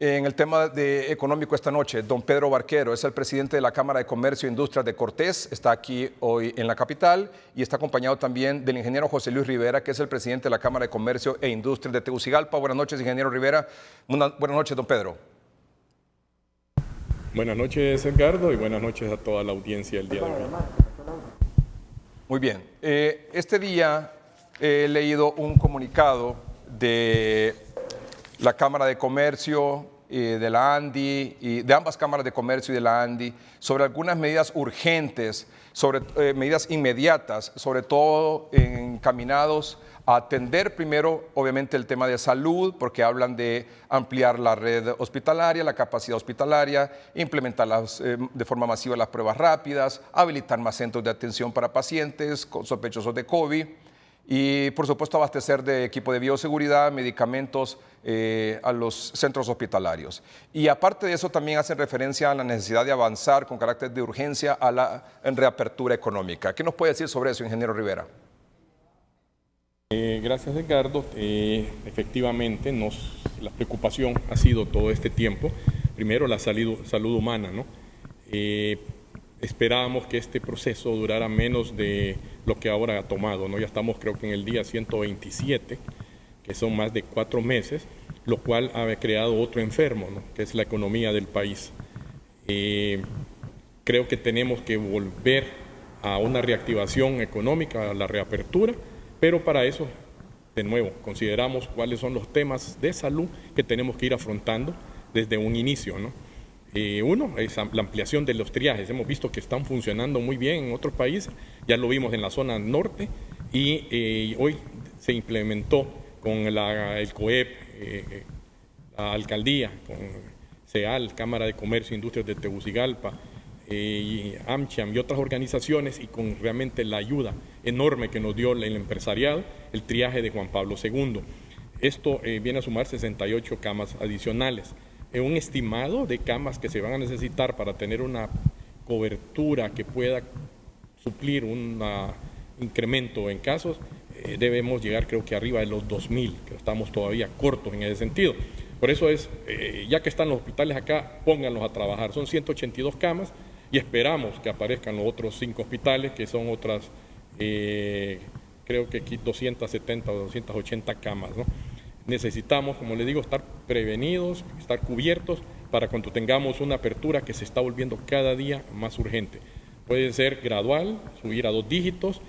En el tema económico esta noche, don Pedro Barquero es el presidente de la Cámara de Comercio e Industrias de Cortés, está aquí hoy en la capital y está acompañado también del ingeniero José Luis Rivera, que es el presidente de la Cámara de Comercio e Industrias de Tegucigalpa. Buenas noches, ingeniero Rivera. Buenas noches, don Pedro. Buenas noches, Edgardo, y buenas noches a toda la audiencia el día de hoy. Muy bien. Este día he leído un comunicado de la Cámara de Comercio de la ANDI y de ambas cámaras de comercio y de la ANDI sobre algunas medidas urgentes, sobre medidas inmediatas, sobre todo encaminados a atender primero, obviamente, el tema de salud, porque hablan de ampliar la red hospitalaria, la capacidad hospitalaria, implementar de forma masiva las pruebas rápidas, habilitar más centros de atención para pacientes sospechosos de COVID y, por supuesto, abastecer de equipo de bioseguridad, medicamentos a los centros hospitalarios. Y aparte de eso, también hacen referencia a la necesidad de avanzar con carácter de urgencia a la reapertura económica. ¿Qué nos puede decir sobre eso, ingeniero Rivera? Gracias, Edgardo. Efectivamente, la preocupación ha sido todo este tiempo, primero la salud humana, ¿no? Esperábamos que este proceso durara menos de lo que ahora ha tomado, ¿no? Ya estamos, creo que en el día 127, que son más de 4 meses, lo cual ha creado otro enfermo, ¿no? Que es la economía del país. Creo que tenemos que volver a una reactivación económica, a la reapertura, pero para eso, de nuevo, consideramos cuáles son los temas de salud que tenemos que ir afrontando desde un inicio, ¿no? Uno es la ampliación de los triajes. Hemos visto que están funcionando muy bien en otros países, ya lo vimos en la zona norte y hoy se implementó con el COEP, la alcaldía, con CEAL, Cámara de Comercio e Industrias de Tegucigalpa, y AmCham y otras organizaciones, y con realmente la ayuda enorme que nos dio el empresariado, el triaje de Juan Pablo II. Esto viene a sumar 68 camas adicionales. Un estimado de camas que se van a necesitar para tener una cobertura que pueda suplir un incremento en casos, debemos llegar, creo que arriba de los 2.000, que estamos todavía cortos en ese sentido. Por eso ya que están los hospitales acá, pónganlos a trabajar. Son 182 camas y esperamos que aparezcan los otros 5 hospitales, que son otras, creo que aquí 270 o 280 camas, ¿no? Necesitamos, como les digo, estar prevenidos, estar cubiertos para cuando tengamos una apertura que se está volviendo cada día más urgente. Puede ser gradual, subir a 2 dígitos,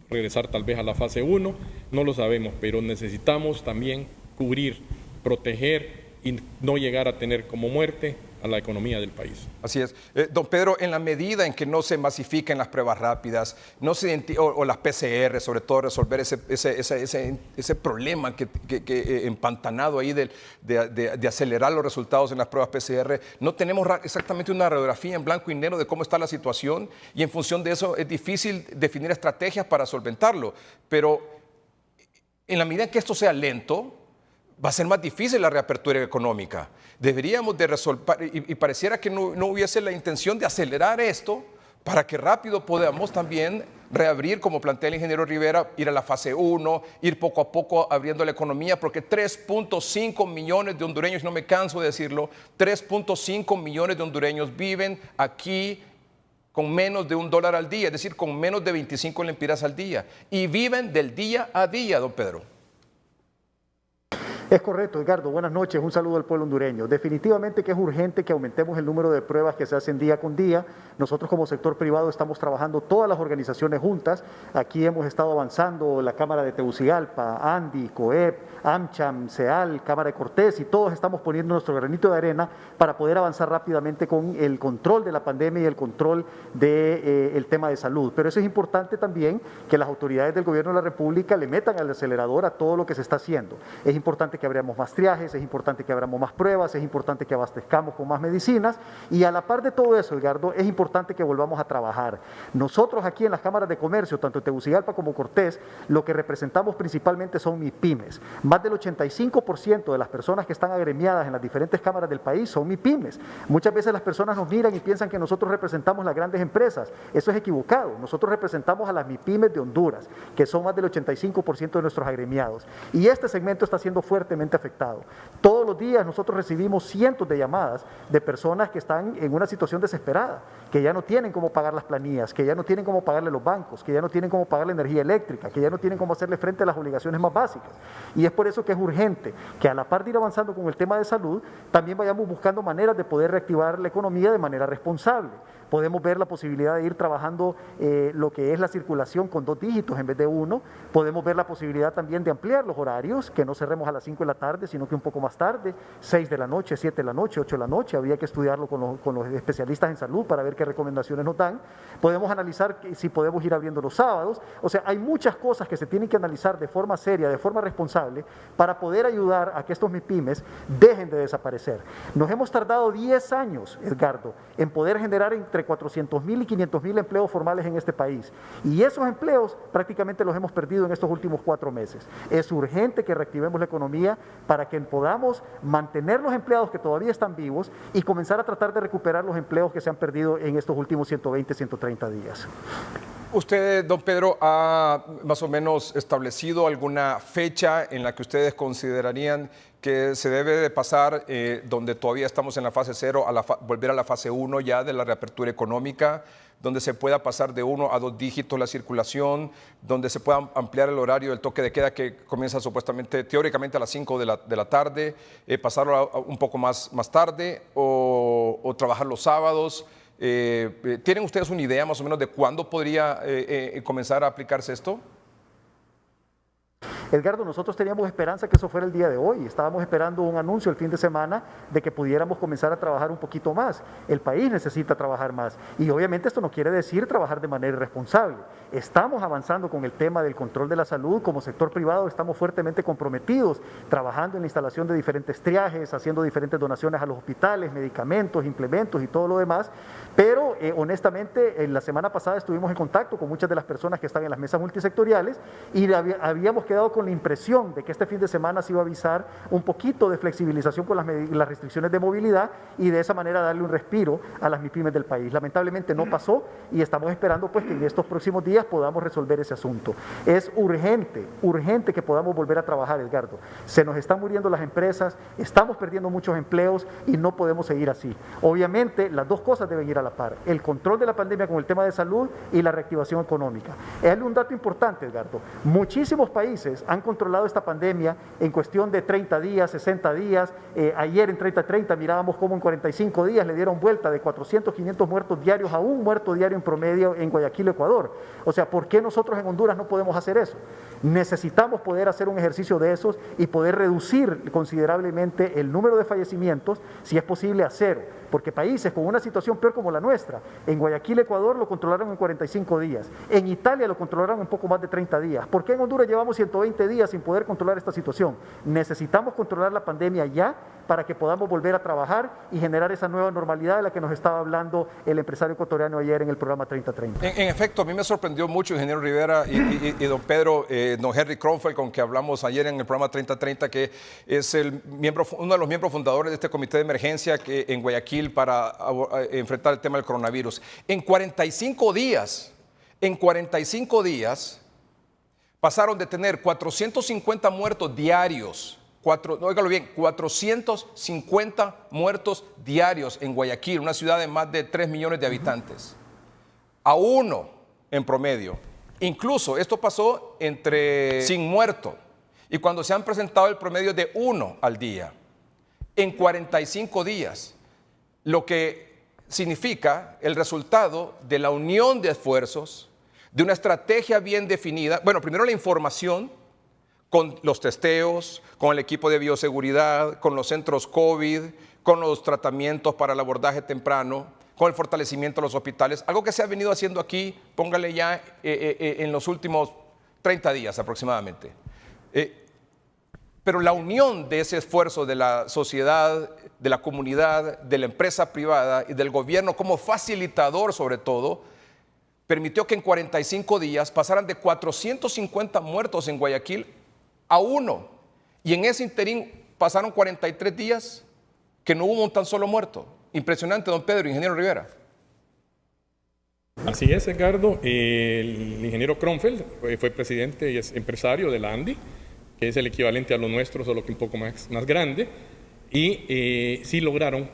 regresar tal vez a la fase 1, no lo sabemos, pero necesitamos también cubrir, proteger y no llegar a tener como muerte a la economía del país. Así es. Don Pedro, en la medida en que no se masifiquen las pruebas rápidas o las PCR, sobre todo resolver ese problema que empantanado ahí de acelerar los resultados en las pruebas PCR, no tenemos exactamente una radiografía en blanco y negro de cómo está la situación y en función de eso es difícil definir estrategias para solventarlo. Pero en la medida en que esto sea lento, va a ser más difícil la reapertura económica. Deberíamos de resolver, y pareciera que no hubiese la intención de acelerar esto para que rápido podamos también reabrir, como plantea el ingeniero Rivera, ir a la fase 1, ir poco a poco abriendo la economía, porque 3.5 millones de hondureños, no me canso de decirlo, 3.5 millones de hondureños viven aquí con menos de $1 al día, es decir, con menos de 25 lempiras al día, y viven del día a día, don Pedro. Es correcto, Edgardo. Buenas noches. Un saludo al pueblo hondureño. Definitivamente que es urgente que aumentemos el número de pruebas que se hacen día con día. Nosotros como sector privado estamos trabajando todas las organizaciones juntas. Aquí hemos estado avanzando, la Cámara de Tegucigalpa, ANDI, COEP, AmCham, CEAL, Cámara de Cortés, y todos estamos poniendo nuestro granito de arena para poder avanzar rápidamente con el control de la pandemia y el control del tema de salud. Pero eso es importante también que las autoridades del Gobierno de la República le metan al acelerador a todo lo que se está haciendo. Es importante que abramos más triajes, es importante que abramos más pruebas, es importante que abastezcamos con más medicinas, y a la par de todo eso, Edgardo, es importante que volvamos a trabajar. Nosotros aquí en las cámaras de comercio, tanto en Tegucigalpa como Cortés, lo que representamos principalmente son MIPYMES. Más del 85% de las personas que están agremiadas en las diferentes cámaras del país son MIPYMES. Muchas veces las personas nos miran y piensan que nosotros representamos las grandes empresas. Eso es equivocado. Nosotros representamos a las MIPYMES de Honduras, que son más del 85% de nuestros agremiados. Y este segmento está siendo fuerte fuertemente afectado. Todos los días nosotros recibimos cientos de llamadas de personas que están en una situación desesperada, que ya no tienen cómo pagar las planillas, que ya no tienen cómo pagarle los bancos, que ya no tienen cómo pagar la energía eléctrica, que ya no tienen cómo hacerle frente a las obligaciones más básicas. Y es por eso que es urgente que a la par de ir avanzando con el tema de salud, también vayamos buscando maneras de poder reactivar la economía de manera responsable. Podemos ver la posibilidad de ir trabajando lo que es la circulación con 2 dígitos en vez de 1. Podemos ver la posibilidad también de ampliar los horarios, que no cerremos a las 5 de la tarde, sino que un poco más tarde, 6 de la noche, 7 de la noche, 8 de la noche. Habría que estudiarlo con los especialistas en salud para ver qué recomendaciones nos dan. Podemos analizar si podemos ir abriendo los sábados. O sea, hay muchas cosas que se tienen que analizar de forma seria, de forma responsable, para poder ayudar a que estos MIPYMES dejen de desaparecer. Nos hemos tardado 10 años, Edgardo, en poder generar entre 400.000 y 500.000 empleos formales en este país. Y esos empleos prácticamente los hemos perdido en estos últimos 4 meses. Es urgente que reactivemos la economía para que podamos mantener los empleados que todavía están vivos y comenzar a tratar de recuperar los empleos que se han perdido en estos últimos 120, 130 días. ¿Usted, don Pedro, ha más o menos establecido alguna fecha en la que ustedes considerarían que se debe de pasar, donde todavía estamos en la fase 0, volver a la fase 1 ya de la reapertura económica, donde se pueda pasar de 1 a 2 dígitos la circulación, donde se pueda ampliar el horario del toque de queda que comienza supuestamente, teóricamente a las 5 de la tarde, pasarlo un poco más tarde o trabajar los sábados? ¿Tienen ustedes una idea más o menos de cuándo podría comenzar a aplicarse esto? Edgardo, nosotros teníamos esperanza que eso fuera el día de hoy. Estábamos esperando un anuncio el fin de semana de que pudiéramos comenzar a trabajar un poquito más. El país necesita trabajar más. Y obviamente esto no quiere decir trabajar de manera irresponsable. Estamos avanzando con el tema del control de la salud. Como sector privado estamos fuertemente comprometidos, trabajando en la instalación de diferentes triajes, haciendo diferentes donaciones a los hospitales, medicamentos, implementos y todo lo demás. Pero honestamente, la semana pasada estuvimos en contacto con muchas de las personas que están en las mesas multisectoriales y habíamos quedado con la impresión de que este fin de semana se iba a avisar un poquito de flexibilización con las restricciones de movilidad y de esa manera darle un respiro a las MIPYMES del país. Lamentablemente no pasó y estamos esperando pues que en estos próximos días podamos resolver ese asunto. Es urgente que podamos volver a trabajar, Edgardo. Se nos están muriendo las empresas, estamos perdiendo muchos empleos y no podemos seguir así. Obviamente las dos cosas deben ir a la par, el control de la pandemia con el tema de salud y la reactivación económica. Es un dato importante, Edgardo. Muchísimos países han controlado esta pandemia en cuestión de 30 días, 60 días. Ayer en 30-30 mirábamos cómo en 45 días le dieron vuelta de 400, 500 muertos diarios a 1 muerto diario en promedio en Guayaquil, Ecuador. O sea, ¿por qué nosotros en Honduras no podemos hacer eso? Necesitamos poder hacer un ejercicio de esos y poder reducir considerablemente el número de fallecimientos, si es posible a 0, porque países con una situación peor como la nuestra, en Guayaquil, Ecuador, lo controlaron en 45 días, en Italia lo controlaron en poco más de 30 días. ¿Por qué en Honduras llevamos 120 días sin poder controlar esta situación? Necesitamos controlar la pandemia ya para que podamos volver a trabajar y generar esa nueva normalidad de la que nos estaba hablando el empresario ecuatoriano ayer en el programa 30-30. En efecto, a mí me sorprendió mucho, ingeniero Rivera y don Pedro, don Henry Kronfeld, con que hablamos ayer en el programa 30-30, que es uno de los miembros fundadores de este comité de emergencia que en Guayaquil para enfrentar el tema del coronavirus. En 45 días, pasaron de tener 450 muertos diarios, óigalo bien, 450 muertos diarios en Guayaquil, una ciudad de más de 3 millones de habitantes, a 1 en promedio. Incluso esto pasó sin muerto, y cuando se han presentado el promedio de 1 al día, en 45 días, lo que significa el resultado de la unión de esfuerzos, de una estrategia bien definida. Bueno, primero la información, con los testeos, con el equipo de bioseguridad, con los centros COVID, con los tratamientos para el abordaje temprano, con el fortalecimiento de los hospitales, algo que se ha venido haciendo aquí, póngale ya en los últimos 30 días aproximadamente. Pero la unión de ese esfuerzo de la sociedad, de la comunidad, de la empresa privada y del gobierno como facilitador sobre todo, permitió que en 45 días pasaran de 450 muertos en Guayaquil a 1. Y en ese interín pasaron 43 días que no hubo un tan solo muerto. Impresionante, don Pedro, ingeniero Rivera. Así es, Edgardo. El ingeniero Kronfeld fue presidente y es empresario de la ANDI, que es el equivalente a lo nuestro, solo que un poco más grande, y sí lograron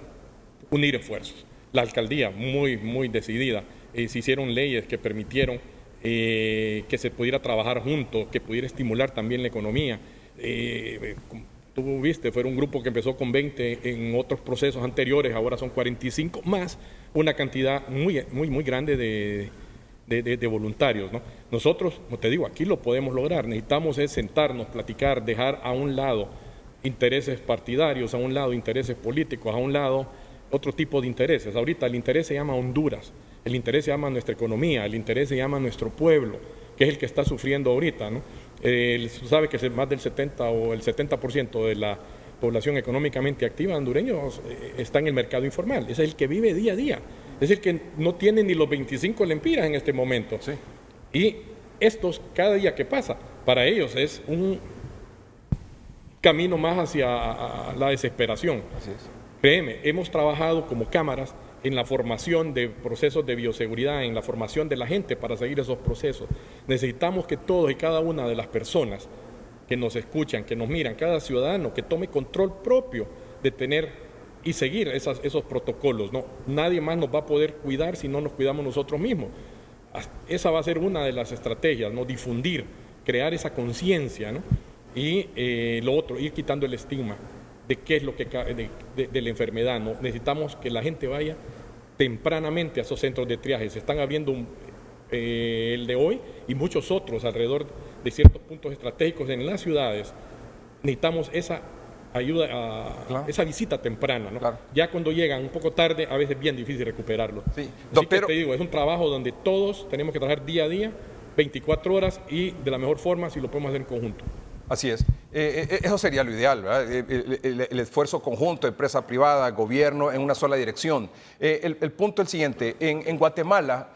unir esfuerzos. La alcaldía, muy decidida, se hicieron leyes que permitieron que se pudiera trabajar juntos, que pudiera estimular también la economía. Tú viste, fue un grupo que empezó con 20 en otros procesos anteriores, ahora son 45, más una cantidad muy grande de voluntarios, ¿no? Nosotros, como te digo, aquí lo podemos lograr, necesitamos es sentarnos, platicar, dejar a un lado intereses partidarios, a un lado intereses políticos, a un lado otro tipo de intereses. Ahorita el interés se llama Honduras, el interés se llama nuestra economía, el interés se llama nuestro pueblo, que es el que está sufriendo ahorita, ¿no? Tú sabes que más del 70% de la población económicamente activa hondureños está en el mercado informal, es el que vive día a día, es el que no tiene ni los 25 lempiras en este momento. Sí. Y estos, cada día que pasa, para ellos es un camino más hacia la desesperación. Así es. Créeme, hemos trabajado como cámaras en la formación de procesos de bioseguridad, en la formación de la gente para seguir esos procesos. Necesitamos que todos y cada una de las personas que nos escuchan, que nos miran, cada ciudadano que tome control propio de tener y seguir esos protocolos, ¿no? Nadie más nos va a poder cuidar si no nos cuidamos nosotros mismos. Esa va a ser una de las estrategias, ¿no? Difundir, crear esa conciencia, ¿no? Y lo otro, ir quitando el estigma de qué es lo que de la enfermedad, ¿no? Necesitamos que la gente vaya tempranamente a esos centros de triaje. Se están abriendo el de hoy y muchos otros alrededor de ciertos puntos estratégicos en las ciudades. Necesitamos esa ayuda, claro, esa visita temprana, ¿no? Claro. Ya cuando llegan un poco tarde, a veces es bien difícil recuperarlo. Sí. Así que te digo, es un trabajo donde todos tenemos que trabajar día a día, 24 horas y de la mejor forma si lo podemos hacer en conjunto. Así es. Eso sería lo ideal, ¿verdad? El esfuerzo conjunto, empresa privada, gobierno, en una sola dirección. El punto es el siguiente. En Guatemala,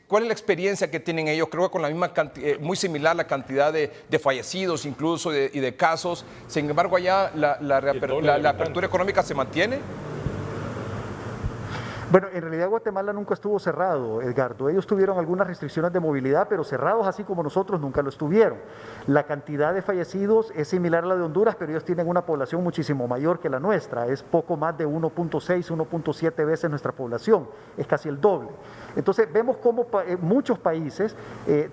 ¿cuál es la experiencia que tienen ellos? Creo que con la misma cantidad, muy similar la cantidad de fallecidos incluso y de casos. Sin embargo, allá la apertura económica se mantiene. Bueno, en realidad Guatemala nunca estuvo cerrado, Edgardo. Ellos tuvieron algunas restricciones de movilidad, pero cerrados así como nosotros nunca lo estuvieron. La cantidad de fallecidos es similar a la de Honduras, pero ellos tienen una población muchísimo mayor que la nuestra. Es poco más de 1.6, 1.7 veces nuestra población. Es casi el doble. Entonces vemos cómo muchos países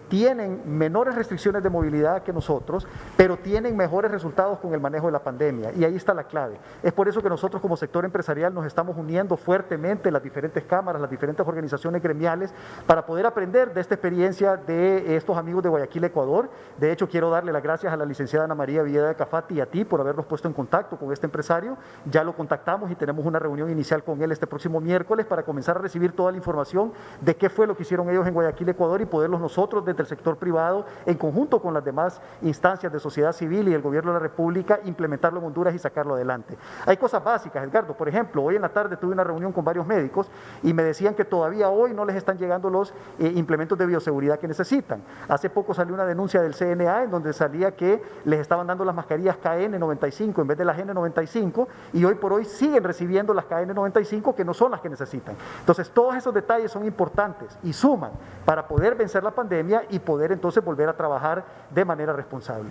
tienen menores restricciones de movilidad que nosotros, pero tienen mejores resultados con el manejo de la pandemia. Y ahí está la clave. Es por eso que nosotros como sector empresarial nos estamos uniendo fuertemente, las diferentes cámaras, las diferentes organizaciones gremiales, para poder aprender de esta experiencia de estos amigos de Guayaquil, Ecuador. De hecho, quiero darle las gracias a la licenciada Ana María Villeda de Cafati y a ti por habernos puesto en contacto con este empresario. Ya lo contactamos y tenemos una reunión inicial con él este próximo miércoles para comenzar a recibir toda la información de qué fue lo que hicieron ellos en Guayaquil, Ecuador, y poderlos nosotros desde el sector privado, en conjunto con las demás instancias de sociedad civil y el gobierno de la República, implementarlo en Honduras y sacarlo adelante. Hay cosas básicas, Edgardo. Por ejemplo, hoy en la tarde tuve una reunión con varios médicos y me decían que todavía hoy no les están llegando los implementos de bioseguridad que necesitan. Hace poco salió una denuncia del CNA en donde salía que les estaban dando las mascarillas KN95 en vez de las N95 y hoy por hoy siguen recibiendo las KN95 que no son las que necesitan. Entonces todos esos detalles son importantes y suman para poder vencer la pandemia y poder entonces volver a trabajar de manera responsable.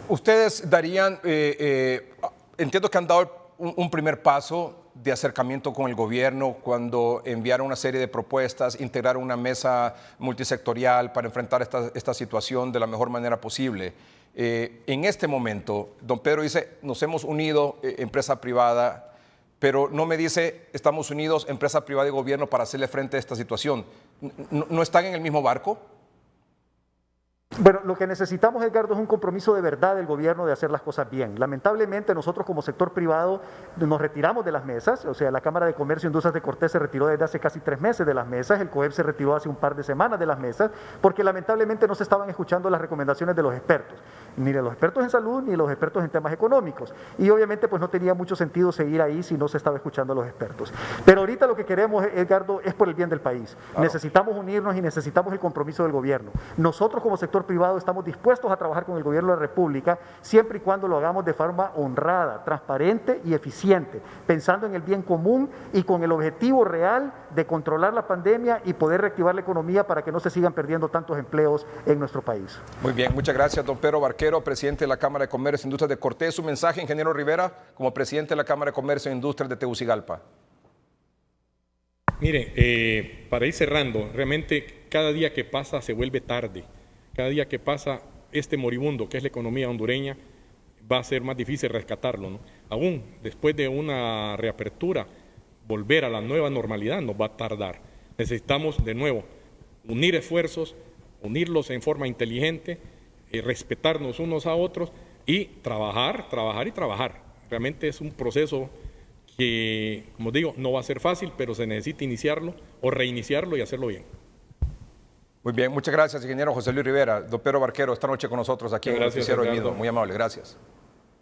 Ustedes darían, entiendo que han dado un primer paso de acercamiento con el gobierno cuando enviaron una serie de propuestas, integraron una mesa multisectorial para enfrentar esta situación de la mejor manera posible. En este momento, don Pedro dice, nos hemos unido, empresa privada, pero no me dice, estamos unidos, empresa privada y gobierno, para hacerle frente a esta situación. ¿No están en el mismo barco? Bueno, lo que necesitamos, Edgardo, es un compromiso de verdad del gobierno de hacer las cosas bien. Lamentablemente, nosotros como sector privado nos retiramos de las mesas, o sea, la Cámara de Comercio e Industrias de Cortés se retiró desde hace casi 3 meses de las mesas, el COEP se retiró hace un par de semanas de las mesas, porque lamentablemente no se estaban escuchando las recomendaciones de los expertos. ni de los expertos en salud, ni de los expertos en temas económicos. Y obviamente pues no tenía mucho sentido seguir ahí si no se estaba escuchando a los expertos. Pero ahorita lo que queremos, Edgardo, es por el bien del país. Claro. Necesitamos unirnos y necesitamos el compromiso del gobierno. Nosotros como sector privado estamos dispuestos a trabajar con el gobierno de la República siempre y cuando lo hagamos de forma honrada, transparente y eficiente, pensando en el bien común y con el objetivo real de controlar la pandemia y poder reactivar la economía para que no se sigan perdiendo tantos empleos en nuestro país. Muy bien, muchas gracias, don Pedro Barquero, presidente de la Cámara de Comercio e Industrias de Cortés. Su mensaje, ingeniero Rivera, como presidente de la Cámara de Comercio e Industrias de Tegucigalpa. Mire, para ir cerrando, realmente cada día que pasa se vuelve tarde. Cada día que pasa este moribundo que es la economía hondureña va a ser más difícil rescatarlo, ¿no? Aún después de una reapertura, volver a la nueva normalidad nos va a tardar. Necesitamos de nuevo unir esfuerzos, unirlos en forma inteligente, respetarnos unos a otros y trabajar, trabajar y trabajar. Realmente es un proceso que, como digo, no va a ser fácil, pero se necesita iniciarlo o reiniciarlo y hacerlo bien. Muy bien, muchas gracias, ingeniero José Luis Rivera. Don Pedro Barquero, esta noche con nosotros aquí en el Noticiero del Nido. Muy amable, gracias.